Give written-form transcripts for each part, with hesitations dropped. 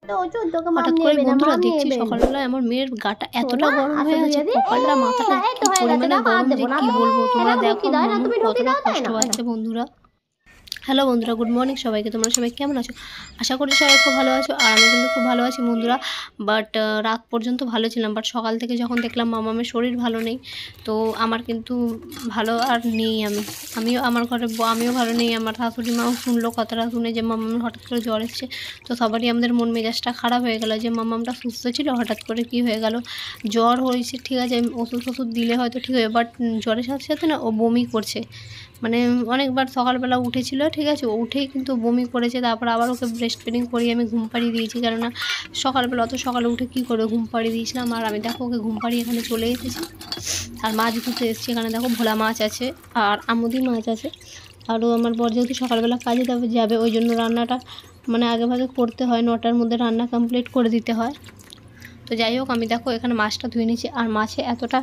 হঠাৎ করে বন্ধুরা দেখছি সকালবেলা আমার মেয়ের গাটা এতটা গরম হয়ে আছে, কপালটা মাথাটা কি পরিমাণে গরম যে কি বলবো। তোমরা দেখো কতটা কষ্ট পাচ্ছে বন্ধুরা। হ্যালো বন্ধুরা, গুড মর্নিং সবাইকে। তোমরা সবাই কেমন আছো? আশা করি সবাই খুব ভালো আছো, আর আমি কিন্তু খুব ভালো আছি বন্ধুরা। বাট রাত পর্যন্ত ভালো ছিলাম, বাট সকাল থেকে যখন দেখলাম মামামের শরীর ভালো নেই, তো আমার কিন্তু ভালো আর নেই। আমিও আমার ঘরে আমিও ভালো নেই। আমার শাশুড়ি মাও শুনলো কথাটা, শুনে যে মামামের হঠাৎ করে জ্বর এসছে। তো সবারই আমাদের মন মেজাজটা খারাপ হয়ে গেল যে মামামটা সুস্থ ছিল, হঠাৎ করে কি হয়ে গেল। জ্বর হয়েছে ঠিক আছে, ওষুধ দিলে হয়তো ঠিক হবে, বাট জ্বরের সাথে সাথে না ও বমি করছে। মানে অনেকবার সকালবেলা উঠেছিল ঠিক আছে, উঠেই কিন্তু বমি করেছে। তারপর আবার ওকে ব্রেস্ট ফিডিং করিয়ে আমি ঘুম পাড়িয়ে দিয়েছি, কেননা সকালবেলা অত সকালে উঠে কী করে ঘুম পাড়িয়ে দিয়েছিলাম। আর আমি দেখো ওকে ঘুম পাড়িয়ে এখানে চলে এসেছি, আর মাছ ধুতে এসেছি। এখানে দেখো ভোলা মাছ আছে আর আমুদি মাছ আছে। আরও আমার বর যেহেতু সকালবেলা কাজে যাবে, ওই জন্য রান্নাটা মানে আগে ভাগে করতে হয়, 9টার মধ্যে রান্না কমপ্লিট করে দিতে হয়। তো যাই হোক, আমি দেখো এখানে মাছটা ধুয়ে নিয়েছি। আর মাছে এতটা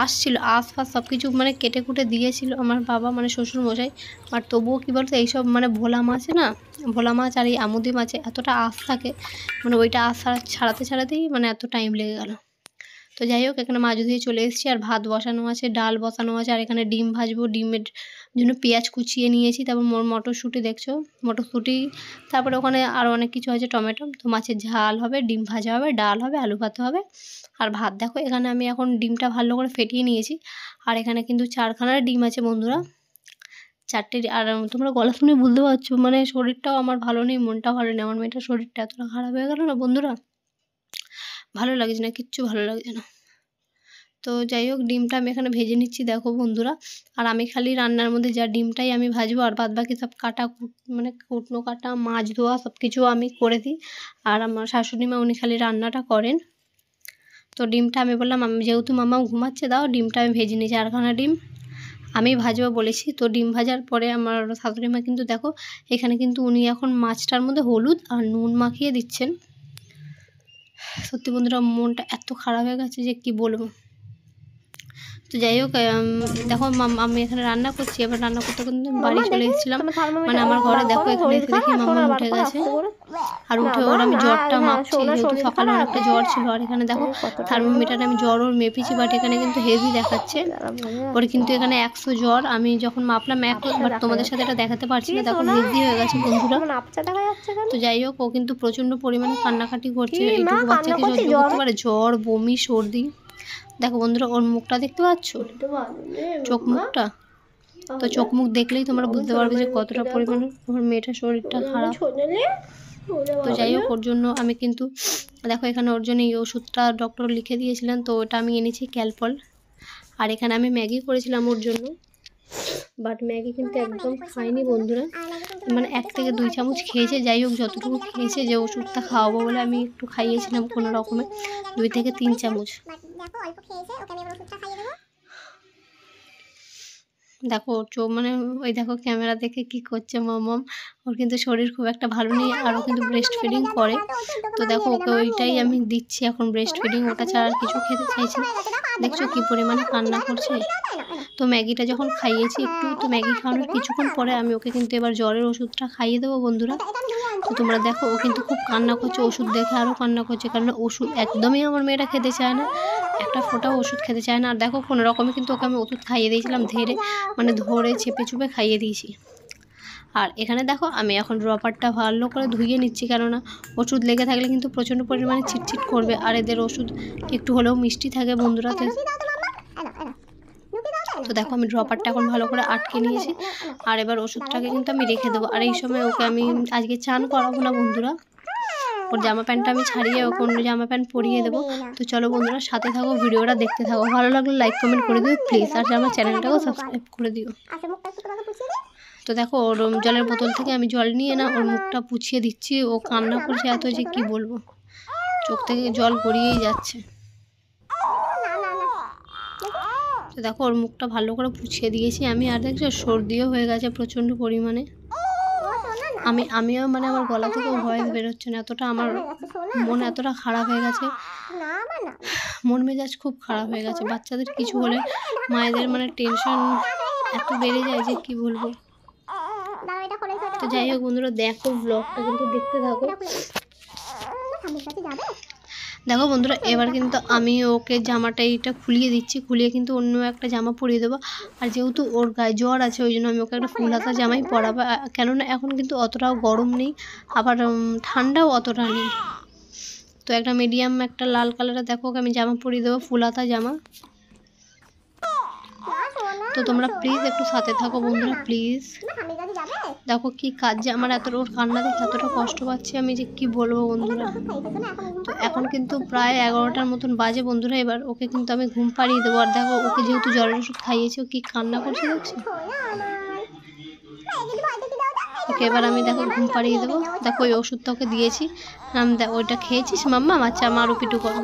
আসছিল, আশপাশ সব কিছু মানে কেটে কুটে দিয়েছিল আমার বাবা, মানে শ্বশুর মশাই। আর তবুও কী বলতো, এইসব মানে ভোলা মাছে না, ভোলা মাছ আর এই আমুদি মাছে এতটা আঁশ থাকে, মানে ওইটা আঁশ ছাড়াতেই মানে এত টাইম লেগে গেল। তো যাই হোক, এখানে মাছ ধুয়ে চলে এসেছি, আর ভাত বসানো আছে, ডাল বসানো আছে, আর এখানে ডিম ভাজবো। ডিমের জন্য পেঁয়াজ কুচিয়ে নিয়েছি, তারপর মটরশুঁটি দেখছো, মটরশুঁটি, তারপরে ওখানে আরও অনেক কিছু আছে, টমেটো। তো মাছের ঝাল হবে, ডিম ভাজা হবে, ডাল হবে, আলু ভাতে হবে, আর ভাত। দেখো এখানে আমি এখন ডিমটা ভালো করে ফেটিয়ে নিয়েছি, আর এখানে কিন্তু 4খানা ডিম আছে বন্ধুরা, 4টে। আর তোমরা গলা শুনে বুঝতে পারছো মানে শরীরটাও আমার ভালো নেই, মনটাও ভালো নেই। আমার মেয়েটার শরীরটা এতটা খারাপ হয়ে গেল না বন্ধুরা, ভালো লাগছে না, কিচ্ছু ভালো লাগছে না। তো যাই হোক, ডিমটা আমি এখানে ভেজে নিচ্ছি দেখো বন্ধুরা। আর আমি খালি রান্নার মধ্যে যা ডিমটাই আমি ভাজবো, আর বাদ বাকি সব মানে কুটনো কাটা, মাছ ধোয়া সব কিছু আমি করে দিই। আর আমার শাশুড়ি মা উনি খালি রান্নাটা করেন। তো ডিমটা আমি বললাম, আমি যেহেতু মামাও ঘুমাচ্ছে, দাও ডিমটা আমি ভেজে নিয়েছি। 4খানা ডিম আমি ভাজবো বলেছি। তো ডিম ভাজার পরে আমার শাশুড়ি মা কিন্তু দেখো এখানে কিন্তু উনি এখন মাছটার মধ্যে হলুদ আর নুন মাখিয়ে দিচ্ছেন। সত্যি বন্ধুরা, মনটা এত খারাপ হয়ে গেছে যে কি বলবো। তো যাই হোক, দেখো আমি এখানে রান্না করছি। এবার রান্না করতে করতে বাড়ি চলে এসেছিলাম, মানে আমার ঘরে দেখো এখানে এসে দেখি মামা উঠে গেছে। আর উঠে ওর আমি জ্বরটা মাপছি, যেহেতু সকালে অনেকটা জ্বর ছিল। আর এখানে দেখো থার্মোমিটারে আমি জ্বর ওর মেপেছি, বাট এখানে কিন্তু হেভি দেখাচ্ছে ওর, কিন্তু এখানে 100 জ্বর। আমি যখন মাপলাম 100, বাট তোমাদের সাথে এটা দেখাতে পারছি না। দেখো হেভি হয়ে গেছে বন্ধুরা। তো যাই হোক, ও কিন্তু প্রচণ্ড পরিমাণে কান্নাকাটি করছে। এইটুকু বাচ্চাকে সহ্য করতে পারে জ্বর, বমি, সর্দি। দেখো বন্ধুরা, ওর মুখটা দেখতে পাচ্ছ, চোখ মুখটা। তো চোখ মুখ দেখলেই তোমরা বুঝতে পারবে যে কতটা পরিমাণে ওর মেয়েটার শরীরটা খারাপ। তো যাই হোক, ওর জন্য আমি কিন্তু দেখো এখানে ওর জন্য এই ওষুধটা ডক্টর লিখে দিয়েছিলেন, তো ওটা আমি এনেছি ক্যালপল। আর এখানে আমি ম্যাগি করেছিলাম ওর জন্য, বাট ম্যাগি কিন্তু একদম খায়নি বন্ধুরা, মানে 1 থেকে 2 চামচ খেয়েছে। যাই হোক, যতটুকু খেয়েছে, যে ওষুধটা খাওয়াবো বলে আমি একটু খাইয়েছিলাম কোনো রকমে, 2 থেকে 3 চামচ। দেখো মানে ওই দেখো ক্যামেরা দেখে কি করছে মামাম। ওর কিন্তু শরীর খুব একটা ভালো নেই, আর ও কিন্তু ব্রেস্ট ফিডিং করে। তো দেখো ওকে ওইটাই আমি দিচ্ছি এখন, ব্রেস্ট ফিডিং, ওটা ছাড়া আর কিছু খেতে চাইছি। দেখছো কি পরিমাণে কান্না করছে। তো ম্যাগিটা যখন খাইয়েছি একটু, তো ম্যাগি খাওয়ানোর কিছুক্ষণ পরে আমি ওকে কিন্তু এবার জ্বরের ওষুধটা খাইয়ে দেবো বন্ধুরা। তো তোমরা দেখো ও কিন্তু খুব কান্না করছে, ওষুধ দেখে আরও কান্না করছে, কারণ ওষুধ একদমই আমার মেয়েটা খেতে চায় না, একটা ফোঁটাও ওষুধ খেতে চায় না। আর দেখো কোনো রকমে কিন্তু ওকে আমি ওষুধ খাইয়ে দিয়েছিলাম, ধরে চেপে চুপে খাইয়ে দিয়েছি। আর এখানে দেখো আমি এখন ড্রপারটা ভালো করে ধুইয়ে নিচ্ছি, কেননা ওষুধ লেগে থাকলে কিন্তু প্রচণ্ড পরিমাণে চিটচিট করবে, আর এদের ওষুধ একটু হলেও মিষ্টি থাকে বন্ধুরা। তো দেখো আমি ড্রপারটা এখন ভালো করে আটকে নিয়েছি, আর এবার ওষুধটাকে কিন্তু আমি রেখে দেবো। আর এই সময় ওকে আমি আজকে চান করাবো না বন্ধুরা, ওর জামা প্যান্টটা আমি ছাড়িয়ে ওকে অন্য জামা প্যান্ট পরিয়ে দেবো। তো চলো বন্ধুরা, সাথে থাকো, ভিডিওটা দেখতে থাকো, ভালো লাগলে লাইক কমেন্ট করে দিও প্লিজ, আর আমার চ্যানেলটাকেও সাবস্ক্রাইব করে দিও। তো দেখো ওর জলের বোতল থেকে আমি জল নিয়ে না ওর মুখটা পুছিয়ে দিচ্ছি। ও কান্না করছে এত যে কি বলবো, চোখ থেকে জল গড়িয়েই যাচ্ছে। তো দেখো ওর মুখটা ভালো করে পুছিয়ে দিয়েছি আমি। আর দেখছো সর্দিও হয়ে গেছে প্রচণ্ড পরিমাণে। আমিও মানে আমার গলা থেকেও ভয়েস বেরোচ্ছে না, এতটা আমার মন এতটা খারাপ হয়ে গেছে, মন মেজাজ খুব খারাপ হয়ে গেছে। বাচ্চাদের কিছু হলে মায়েদের মানে টেনশন এত বেড়ে যায় যে কি বলবো। তো যাই হোক বন্ধুরা, দেখো ব্লগটা কিন্তু দেখতে থাকো। দেখো বন্ধুরা, এবার কিন্তু আমি ওকে জামাটা এইটা খুলিয়ে দিচ্ছি, খুলিয়ে কিন্তু অন্য একটা জামা পরিয়ে দেবো। আর যেহেতু ওর গায়ে জ্বর আছে, ওই জন্য আমি ওকে একটা ফুল হাতা জামাই পরাবো, কেননা এখন কিন্তু অতটাও গরম নেই, আবার ঠান্ডাও অতটা নেই। তো একটা মিডিয়াম একটা লাল কালারের দেখো ওকে আমি জামা পরিয়ে দেবো, ফুল হাতা জামা। তো তোমরা প্লিজ একটু সাথে থাকো বন্ধুরা, প্লিজ। দেখো কি কাজ যে আমার, ওর কান্না দেখে এতটা কষ্ট পাচ্ছি আমি যে কি বলবো বন্ধুরা। তো এখন কিন্তু প্রায় 11টার মতন বাজে বন্ধুরা। এবার ওকে কিন্তু আমি ঘুম পাড়িয়ে দেবো। আর দেখো ওকে যেহেতু জ্বরের ওষুধ খাইয়েছি, ও কি কান্না করছে দেখছি। ওকে এবার আমি দেখো ঘুম পাড়িয়ে দেবো। দেখো ওই ওষুধটা ওকে দিয়েছি, ওইটা খেয়েছিস মাম্মা, আচ্ছা আমার পিটু করো।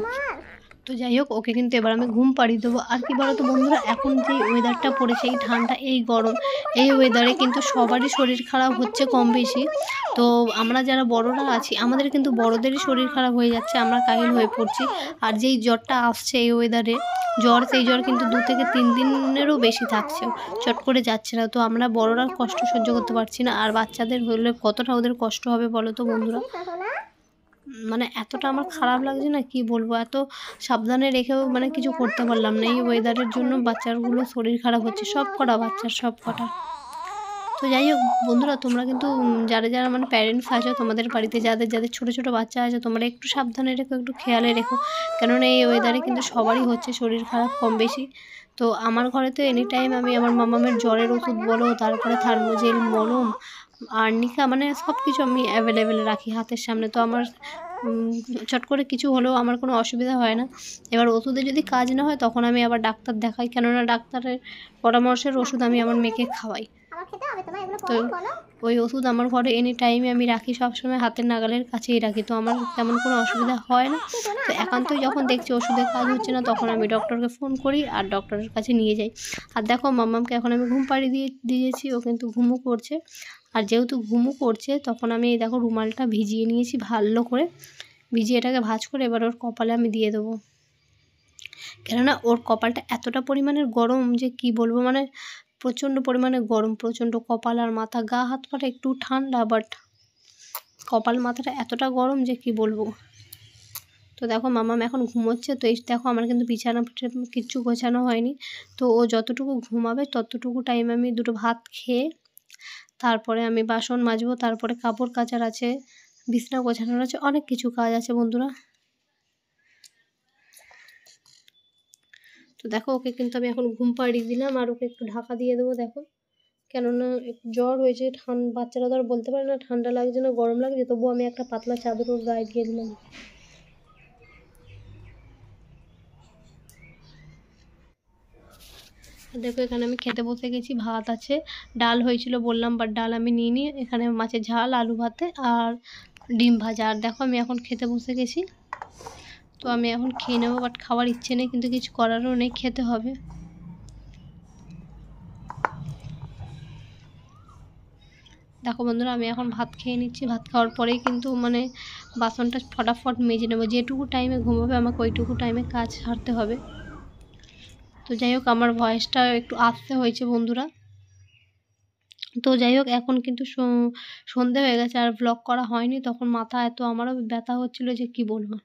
তো যাই হোক, ওকে কিন্তু এবার আমি ঘুম পাড়িয়ে দেবো। আর কি বলো তো বন্ধুরা, এখন যে ওয়েদারটা পড়েছে, এই ঠান্ডা এই গরম, এই ওয়েদারে কিন্তু সবারই শরীর খারাপ হচ্ছে কম বেশি। তো আমরা যারা বড়রা আছি, আমাদের কিন্তু বড়দেরই শরীর খারাপ হয়ে যাচ্ছে, আমরা কাহিল হয়ে পড়ছি। আর যেই জ্বরটা আসছে এই ওয়েদারে, সেই জ্বর কিন্তু 2 থেকে 3 দিনেরও বেশি থাকছে, চট করে যাচ্ছে না। তো আমরা বড়রা কষ্ট সহ্য করতে পারছি না, আর বাচ্চাদের হলে কতটা ওদের কষ্ট হবে বলো তো বন্ধুরা। মানে এতটা আমার খারাপ লাগছে না কি বলবো, এত সাবধানে রেখেও মানে কিছু করতে পারলাম না। এই ওয়েদারের জন্য বাচ্চাগুলো শরীর খারাপ হচ্ছে, সব কটা বাচ্চার সব কটা। তো যাই হোক বন্ধুরা, তোমরা কিন্তু যারা যারা মানে প্যারেন্টস আছো, তোমাদের বাড়িতে যাদের যাদের ছোটো ছোটো বাচ্চা আছে, তোমরা একটু সাবধানে রেখো, একটু খেয়ালে রেখো, কেননা এই ওয়েদারে কিন্তু সবারই হচ্ছে শরীর খারাপ কম বেশি। তো আমার ঘরে তো এনি টাইম আমি আমার মামামের জ্বরের ওষুধ বলো, তারপরে থার্মোজেল, মলম, আর্নিকা, মানে সব কিছু আমি অ্যাভেলেবেল রাখি হাতের সামনে। তো আমার চট করে কিছু হলেও আমার কোনো অসুবিধা হয় না। এবার ওষুধে যদি কাজ না হয়, তখন আমি আবার ডাক্তার দেখাই, কেননা ডাক্তারের পরামর্শের ওষুধ আমি আমার মেয়েকে খাওয়াই। তো ওই ওষুধ আমার ঘরে এনি টাইমে আমি রাখি, সবসময় হাতের নাগালের কাছেই রাখি। তো আমার তেমন কোনো অসুবিধা হয় না। তো একান্তই যখন দেখছি ওষুধের কাজ হচ্ছে না, তখন আমি ডক্টরকে ফোন করি আর ডক্টরের কাছে নিয়ে যাই। আর দেখো মাম্মামকে এখন আমি ঘুম পাড়িয়ে দিয়েছি, ও কিন্তু ঘুমও করছে। আর যেহেতু ঘুমও করছে, তখন আমি এই দেখো রুমালটা ভিজিয়ে নিয়েছি ভালো করে, ভিজিয়ে এটাকে ভাঁজ করে এবার ওর কপালে আমি দিয়ে দেবো। কেননা ওর কপালটা এতটা পরিমাণের গরম যে কি বলবো, মানে প্রচণ্ড পরিমাণে গরম, প্রচণ্ড কপাল আর মাথা, গা হাত পাটা একটু ঠান্ডা, বাট কপাল মাথাটা এতটা গরম যে কি বলবো। তো দেখো মামাম এখন ঘুমোচ্ছে। তো এই দেখো আমার কিন্তু বিছানা কিচ্ছু গোছানো হয়নি। তো ও যতটুকু ঘুমাবে ততটুকু টাইম আমি দুটো ভাত খেয়ে তারপরে আমি বাসন মাজবো, তারপরে কাপড় কাচার আছে, বিছানা গোছানোর আছে, অনেক কিছু কাজ আছে বন্ধুরা। তো দেখো ওকে কিন্তু আমি এখন ঘুম পাড়িয়ে দিলাম, আর ওকে একটু ঢাকা দিয়ে দেবো। দেখো কেননা একটু জ্বর হয়েছে, বাচ্চারা তো আর বলতে পারে না ঠান্ডা লাগছে না গরম লাগছে, তবুও আমি একটা পাতলা চাদর ওর গায়ে দিয়ে দিলাম। দেখো এখানে আমি খেতে বসে গেছি, ভাত আছে, ডাল হয়েছিল বললাম, বাট ডাল আমি নিয়ে নিই। এখানে মাছের ঝাল, আলু ভাতে আর ডিম ভাজা। আর দেখো আমি এখন খেতে বসে গেছি। তো আমি এখন খেয়ে নেবো, বাট খাওয়ার ইচ্ছে নেই, কিন্তু কিছু করারও নেই, খেতে হবে। দেখো বন্ধুরা, আমি এখন ভাত খেয়ে নিচ্ছি। ভাত খাওয়ার পরেই কিন্তু মানে বাসনটা ফটাফট মেজে নেবো। যেটুকু টাইমে ঘুমাবে আমাকে ওইটুকু টাইমে কাজ সারতে হবে। তো যাই হোক, আমার ভয়েসটা একটু আসতে হয়েছে বন্ধুরা। তো যাই হোক, এখন কিন্তু সন্ধে হয়ে গেছে, আর ব্লগ করা হয়নি, তখন মাথা এত আমারও ব্যথা হচ্ছিলো যে কি বলবো।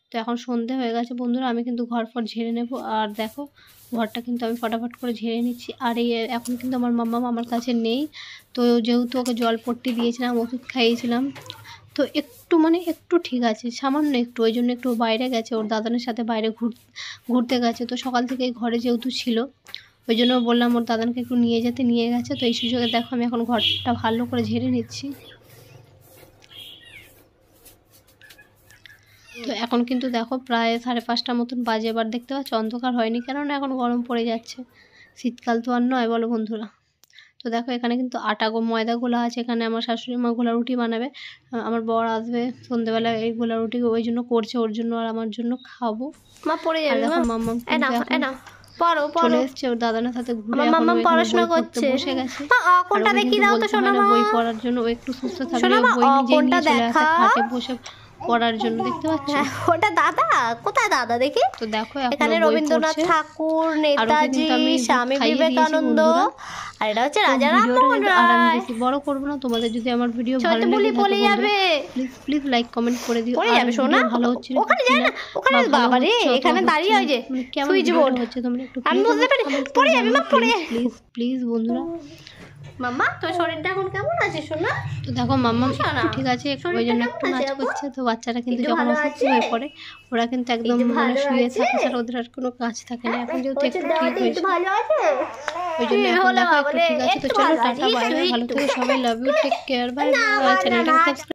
তো এখন সন্ধে হয়ে গেছে বন্ধুরা, আমি কিন্তু ঘর ঝেড়ে নেব। আর দেখো ঘরটা কিন্তু আমি ফটাফট করে ঝেড়ে নিচ্ছি। আর এই এখন কিন্তু আমার মাম্মা আমার কাছে নেই। তো যেহেতু ওকে জল পট্টি দিয়েছিলাম, ওষুধ খাইয়েছিলাম, তো একটু ঠিক আছে, সামান্য একটু, ওই জন্য একটু বাইরে গেছে, ওর দাদানের সাথে বাইরে ঘুরতে গেছে। তো সকাল থেকে ঘরে যেহেতু ছিল, ওই জন্য বললাম ওর দাদানকে একটু নিয়ে যেতে, নিয়ে গেছে। তো এই সুযোগে দেখো আমি এখন ঘরটা ভালো করে ঝেড়ে নিচ্ছি। তো এখন কিন্তু দেখো প্রায় 5:30 মতন বাজে। এবার দেখতে পাচ্ছ অন্ধকার হয়নি, কেননা এখন গরম পড়ে যাচ্ছে, শীতকাল তো আর নয় বলো বন্ধুরা। তো দেখো এখানে কিন্তু ময়দা গোলা আছে, এখানে আমার শাশুড়ি মা গোলা রুটি বানাবে, আমার বর আসবে সন্ধ্যেবেলা, এই গোলা রুটি ওই জন্য করছে, ওর জন্য আর আমার জন্য খাবো। মা পড়ে যাবে, দেখো মাম্মা চলে এসছে ওর দাদানের সাথে ঘুরে, পড়াশোনা করছে, বসে গেছে। বই পড়ার জন্য ও একটু সুস্থ থাকলে বই নিজে নিয়ে চলে আসে, খাটে বসে পড়ার জন্য, দেখতে পাচ্ছ? ওটা দাদা, কোথায় দাদা দেখি? তো দেখো এখানে রবীন্দ্রনাথ ঠাকুর, নেতাজি, স্বামী বিবেকানন্দ, আর এটা হচ্ছে রাজা রামমোহন রায়। বেশি বড় করবো না, তোমাদের যদি আমার ভিডিও ভালো লাগে পড়ে যাবে, প্লিজ লাইক কমেন্ট করে দিও। পড়ে যাবে সোনা, ভালো হচ্ছে ওখানে যায় না, ওখানে বাবা রে, এখানে দাঁড়িয়ে হয় যে সুইচ বোর্ড হচ্ছে, তোমরা একটু আমি বুঝতে পারি, পড়ে যাবে মা, পড়ে যাবে। প্লিজ বন্ধুরা। মাম্মা তোর শরীরটা এখন কেমন আছে সোনা? তো দেখো মাম্মা ঠিক আছে, ওই জন্য একটু নাচ করছে। তো বাচ্চারা কিন্তু যখন অসুস্থ হয়ে পড়ে ওরা কিন্তু একদম মানে শুয়ে থাকে, ছাড়া ওদের আর কোনো কাজ থাকে না। এখন যেহেতু একটু ঠিক হয়েছে ওই জন্য এখন দেখো একটু ঠিক আছে। তো চলো টাটা, বাই বাই, ভালো থেকো সবাই, love you, take care, bye bye. চ্যানেলটাকে সাবস্ক্রাইব